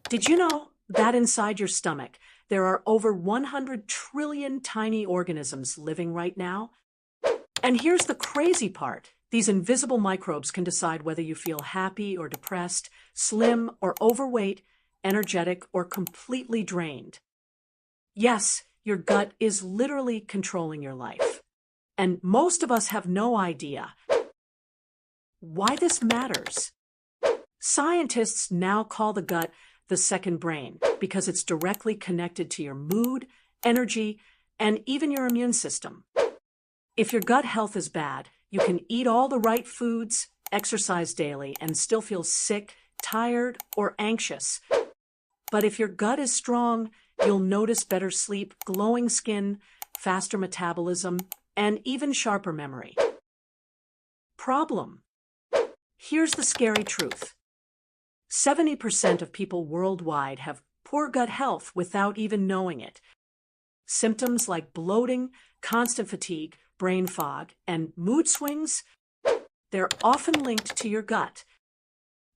Did you know that inside your stomach, there are over 100 trillion tiny organisms living right now? And here's the crazy part. These invisible microbes can decide whether you feel happy or depressed, slim or overweight, energetic or completely drained. Yes, your gut is literally controlling your life. And most of us have no idea why this matters. Scientists now call the gut the second brain because it's directly connected to your mood, energy, and even your immune system. If your gut health is bad, you can eat all the right foods, exercise daily, and still feel sick, tired, or anxious. But if your gut is strong, you'll notice better sleep, glowing skin, faster metabolism, and even sharper memory. Problem. Here's the scary truth. 70% of people worldwide have poor gut health without even knowing it. Symptoms like bloating, constant fatigue, brain fog, and mood swings, they're often linked to your gut.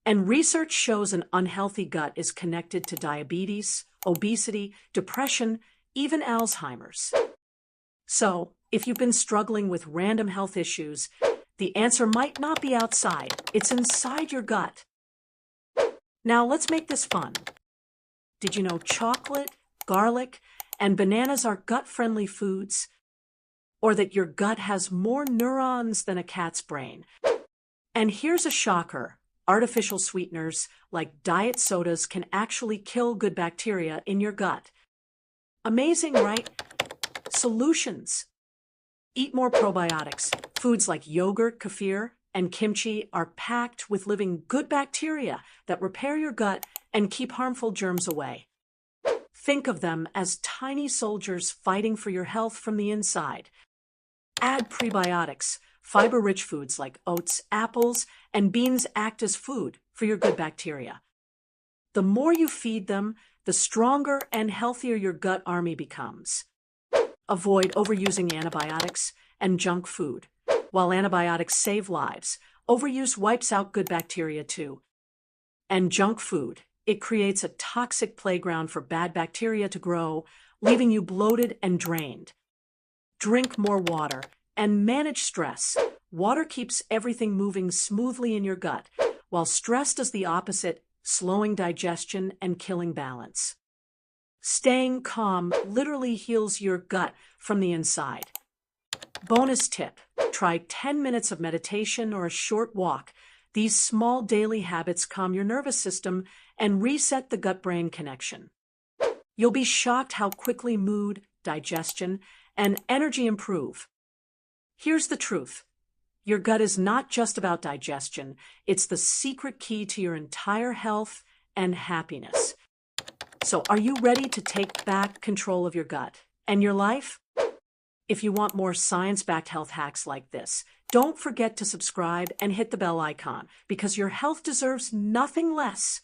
And research shows an unhealthy gut is connected to diabetes, obesity, depression, even Alzheimer's. So, if you've been struggling with random health issues, the answer might not be outside, it's inside your gut. Now let's make this fun. Did you know chocolate, garlic, and bananas are gut-friendly foods? Or that your gut has more neurons than a cat's brain? And here's a shocker. Artificial sweeteners like diet sodas can actually kill good bacteria in your gut. Amazing, right? Solutions. Eat more probiotics. Foods like yogurt, kefir, and kimchi are packed with living good bacteria that repair your gut and keep harmful germs away. Think of them as tiny soldiers fighting for your health from the inside. Add prebiotics. Fiber-rich foods like oats, apples, and beans act as food for your good bacteria. The more you feed them, the stronger and healthier your gut army becomes. Avoid overusing antibiotics and junk food. While antibiotics save lives, overuse wipes out good bacteria too. And junk food, it creates a toxic playground for bad bacteria to grow, leaving you bloated and drained. Drink more water and manage stress. Water keeps everything moving smoothly in your gut, while stress does the opposite, slowing digestion and killing balance. Staying calm literally heals your gut from the inside. Bonus tip, try 10 minutes of meditation or a short walk. These small daily habits calm your nervous system and reset the gut-brain connection. You'll be shocked how quickly mood, digestion, and energy improve. Here's the truth. Your gut is not just about digestion. It's the secret key to your entire health and happiness. So are you ready to take back control of your gut and your life? If you want more science-backed health hacks like this, don't forget to subscribe and hit the bell icon because your health deserves nothing less.